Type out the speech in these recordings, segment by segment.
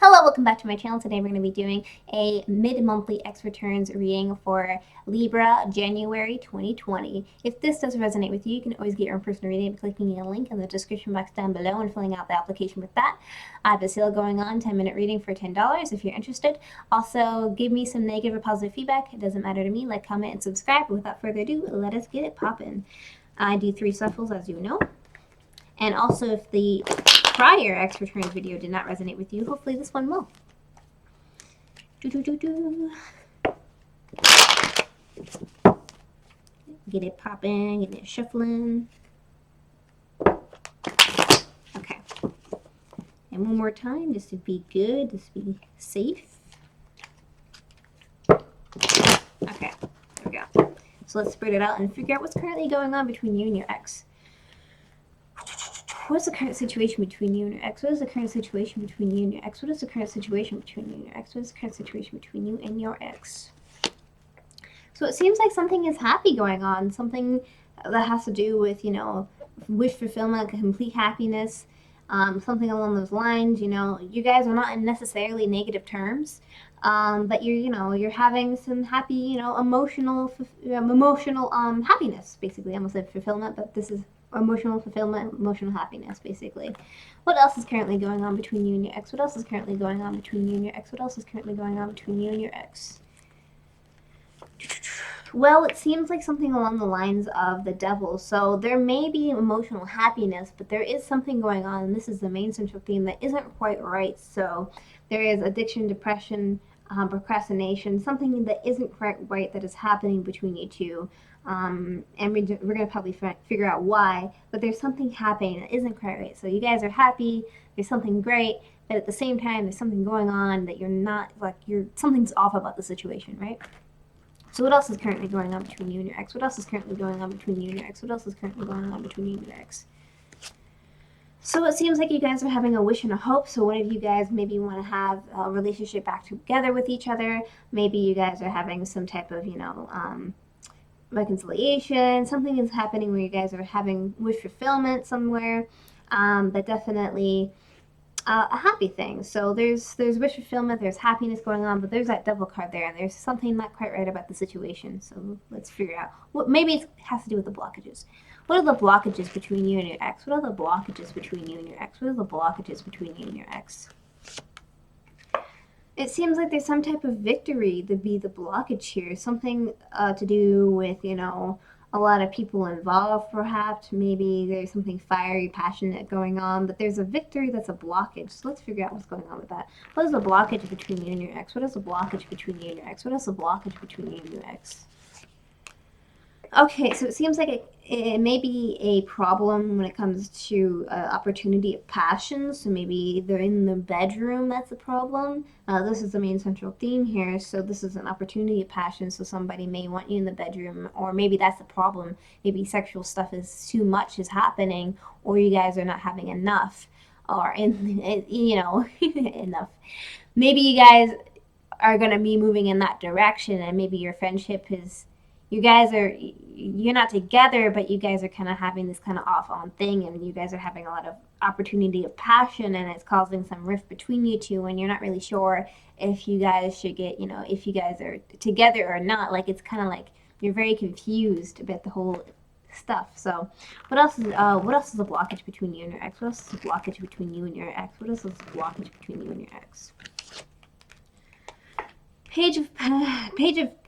Hello, welcome back to my channel. Today we're going to be doing a mid-monthly X returns reading for Libra, January 2020. If this does resonate with you, you can always get your own personal reading by clicking a link in the description box down below and filling out the application with that. I have a sale going on, 10-minute reading for $10 if you're interested. Also, give me some negative or positive feedback. It doesn't matter to me. Like, comment, and subscribe. But without further ado, let us get it poppin'. I do 3 shuffles, as you know. And also, if the prior X returns video did not resonate with you, hopefully this one will. Get it popping, get it shuffling. Okay. And one more time, just to be good, just to be safe. Okay, there we go. So let's spread it out and figure out what's currently going on between you and your ex. What is the current situation between you and your ex? What is the current situation between you and your ex? What is the current situation between you and your ex? What is the current situation between you and your ex? So it seems like something is happy going on. Something that has to do with, you know, wish fulfillment, complete happiness, something along those lines. You know, you guys are not in necessarily negative terms, but you're having some happy, emotional happiness, basically. I almost said fulfillment, but this is emotional fulfillment, emotional happiness, basically. What else is currently going on between you and your ex? What else is currently going on between you and your ex? What else is currently going on between you and your ex? Well, it seems like something along the lines of the devil. So there may be emotional happiness, but there is something going on, and this is the main central theme, that isn't quite right. So there is addiction, depression, procrastination, something that isn't quite right that is happening between you two. And we're going to probably figure out why, but there's something happening that isn't quite right. So you guys are happy, there's something great, but at the same time, there's something going on that you're not, something's off about the situation, right? So what else is currently going on between you and your ex? What else is currently going on between you and your ex? What else is currently going on between you and your ex? So it seems like you guys are having a wish and a hope. So one of you guys maybe want to have a relationship back together with each other. Maybe you guys are having some type of, reconciliation. Something is happening where you guys are having wish fulfillment somewhere. But definitely a happy thing. So there's wish fulfillment, there's happiness going on, but there's that devil card there, and there's something not quite right about the situation. So let's figure out what maybe it has to do with the blockages. What are the blockages between you and your ex? What are the blockages between you and your ex? What are the blockages between you and your ex? It seems like there's some type of victory to be the blockage here. Something to do with, a lot of people involved, perhaps. Maybe there's something fiery, passionate going on, but there's a victory that's a blockage. So let's figure out what's going on with that. What is the blockage between you and your ex? What is the blockage between you and your ex? What is the blockage between you and your ex? Okay, so it seems like it may be a problem when it comes to opportunity of passion. So maybe they're in the bedroom, that's a problem. This is the main central theme here. So this is an opportunity of passion. So somebody may want you in the bedroom, or maybe that's the problem. Maybe sexual stuff is too much is happening, or you guys are not having enough, or enough. Maybe you guys are going to be moving in that direction, and maybe your friendship is, you're not together, but you guys are kind of having this kind of off-on thing, and you guys are having a lot of opportunity of passion, and it's causing some rift between you two, and you're not really sure if you guys should get, if you guys are together or not. Like, it's kind of like you're very confused about the whole stuff. So what else is a blockage between you and your ex? What else is a blockage between you and your ex? What else is a blockage between you and your ex? Page of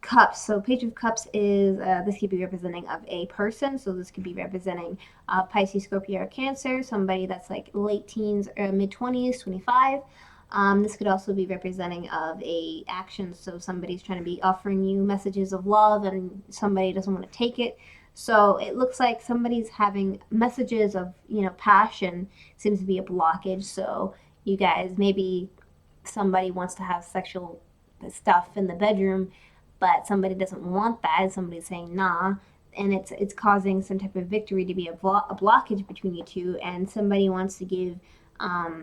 Cups. So Page of Cups is, this could be representing of a person. So this could be representing Pisces, Scorpio, or Cancer. Somebody that's like late teens or mid-20s, 25. This could also be representing of a action. So somebody's trying to be offering you messages of love, and somebody doesn't want to take it. So it looks like somebody's having messages of, passion. Seems to be a blockage. So you guys, maybe somebody wants to have sexual stuff in the bedroom, but somebody doesn't want that. Somebody's saying nah, and it's causing some type of victory to be a blockage between you two, and somebody wants to give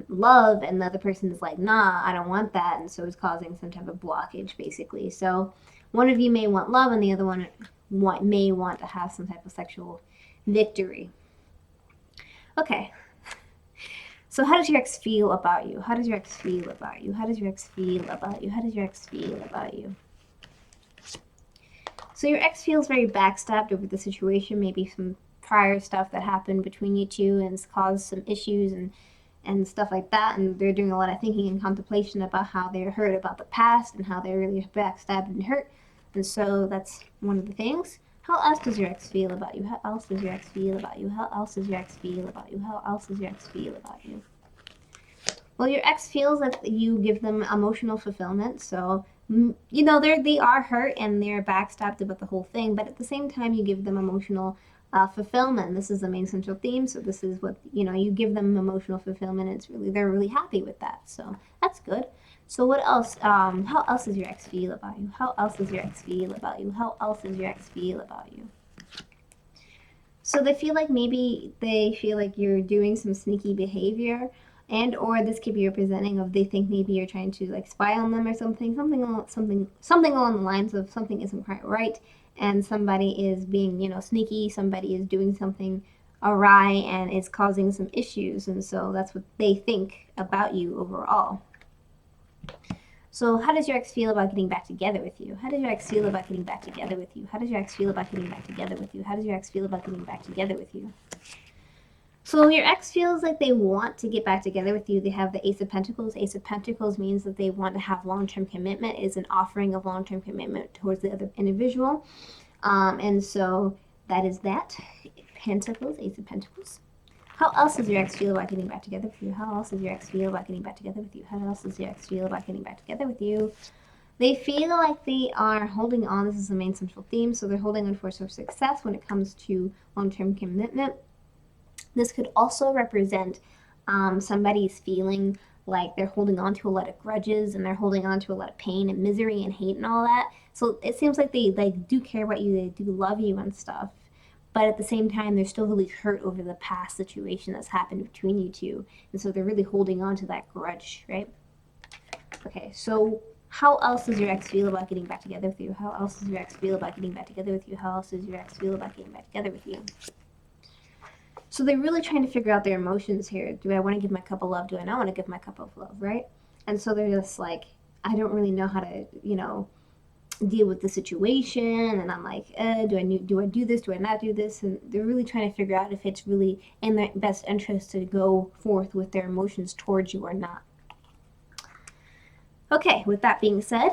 love, and the other person is like, nah, I don't want that, and so it's causing some type of blockage, basically. So one of you may want love, and the other one may want to have some type of sexual victory. Okay. So how does your ex feel about you? How does your ex feel about you? How does your ex feel about you? How does your ex feel about you? So your ex feels very backstabbed over the situation, maybe some prior stuff that happened between you two and it's caused some issues and stuff like that, and they're doing a lot of thinking and contemplation about how they're hurt about the past and how they're really backstabbed and hurt, and so that's one of the things. How else does your ex feel about you? How else does your ex feel about you? How else does your ex feel about you? How else does your ex feel about you? Well, your ex feels that you give them emotional fulfillment, so you know they are hurt and they're backstabbed about the whole thing, but at the same time you give them emotional fulfillment. This is the main central theme, so this is what you give them emotional fulfillment. It's really they're really happy with that, so that's good. So what else? How else does your ex feel about you? How else does your ex feel about you? How else does your ex feel about you? So they feel like maybe they feel like you're doing some sneaky behavior, and or this could be representing of they think maybe you're trying to like spy on them or something along the lines of something isn't quite right, and somebody is being sneaky, somebody is doing something awry and it's causing some issues, and so that's what they think about you overall. So how does your ex feel about getting back together with you? How does your ex feel about getting back together with you? How does your ex feel about getting back together with you? How does your ex feel about getting back together with you? So your ex feels like they want to get back together with you. They have the Ace of Pentacles. Ace of Pentacles means that they want to have long-term commitment. It is an offering of long-term commitment towards the other individual. And so that is that. Pentacles, Ace of Pentacles. How else does your ex feel about getting back together with you? How else does your ex feel about getting back together with you? How else does your ex feel about getting back together with you? They feel like they are holding on. This is the main central theme. So they're holding on for some success when it comes to long-term commitment. This could also represent somebody's feeling like they're holding on to a lot of grudges and they're holding on to a lot of pain and misery and hate and all that. So it seems like they do care about you. They do love you and stuff. But at the same time, they're still really hurt over the past situation that's happened between you two. And so they're really holding on to that grudge, right? Okay, so how else does your ex feel about getting back together with you? How else does your ex feel about getting back together with you? How else does your ex feel about getting back together with you? So they're really trying to figure out their emotions here. Do I want to give my cup of love? Do I not want to give my cup of love, right? And so they're just like, I don't really know how to, deal with the situation, and I'm like, do I do this? Do I not do this? And they're really trying to figure out if it's really in their best interest to go forth with their emotions towards you or not. Okay, with that being said,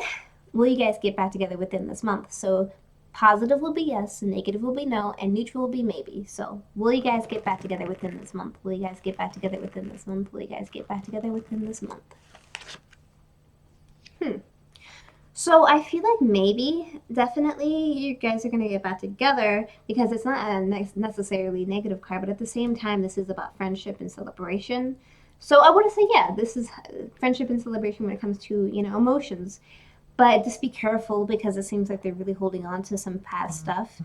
will you guys get back together within this month? So positive will be yes, negative will be no, and neutral will be maybe. So will you guys get back together within this month? Will you guys get back together within this month? Will you guys get back together within this month? So I feel like maybe, definitely, you guys are going to get back together because it's not a necessarily negative card, but at the same time, this is about friendship and celebration. So I want to say, yeah, this is friendship and celebration when it comes to, emotions. But just be careful because it seems like they're really holding on to some past stuff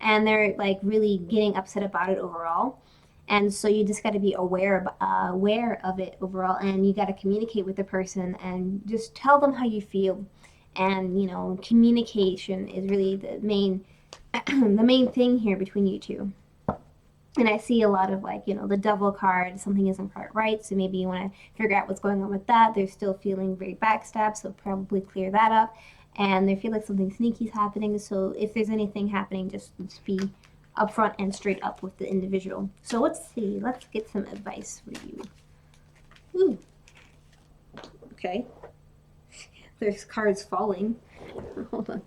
and they're like really getting upset about it overall. And so you just got to be aware of it overall, and you got to communicate with the person and just tell them how you feel. And communication is really the main the main thing here between you two. And I see a lot of like the devil card, something isn't quite right, so maybe you want to figure out what's going on with that. They're still feeling very backstabbed, so probably clear that up. And they feel like something sneaky is happening, so if there's anything happening, just be upfront and straight up with the individual. So let's see, let's get some advice for you. Ooh. Okay. There's cards falling. Hold on.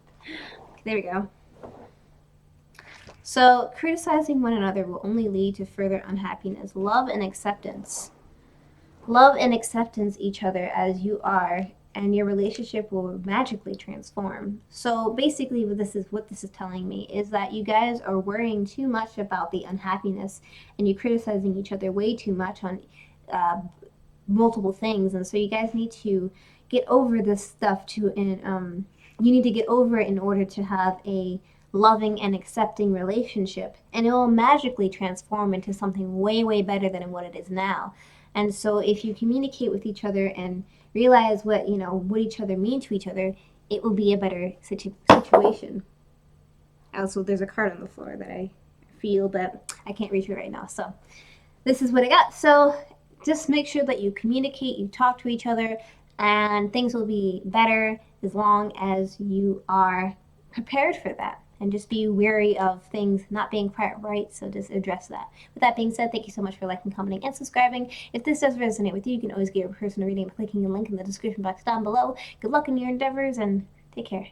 There we go. So, criticizing one another will only lead to further unhappiness. Love and acceptance. Love and acceptance each other as you are, and your relationship will magically transform. So, basically, what this is telling me is that you guys are worrying too much about the unhappiness, and you're criticizing each other way too much on multiple things, and so you guys need to get over this stuff you need to get over it in order to have a loving and accepting relationship, and it will magically transform into something way, way better than what it is now. And so if you communicate with each other and realize what each other mean to each other, it will be a better situation. Also, there's a card on the floor that I feel that I can't reach it right now, so this is what I got. So just make sure that you communicate, you talk to each other, and things will be better as long as you are prepared for that. And just be wary of things not being quite right, so just address that. With that being said, thank you so much for liking, commenting, and subscribing. If this does resonate with you, you can always get a personal reading by clicking the link in the description box down below. Good luck in your endeavors, and take care.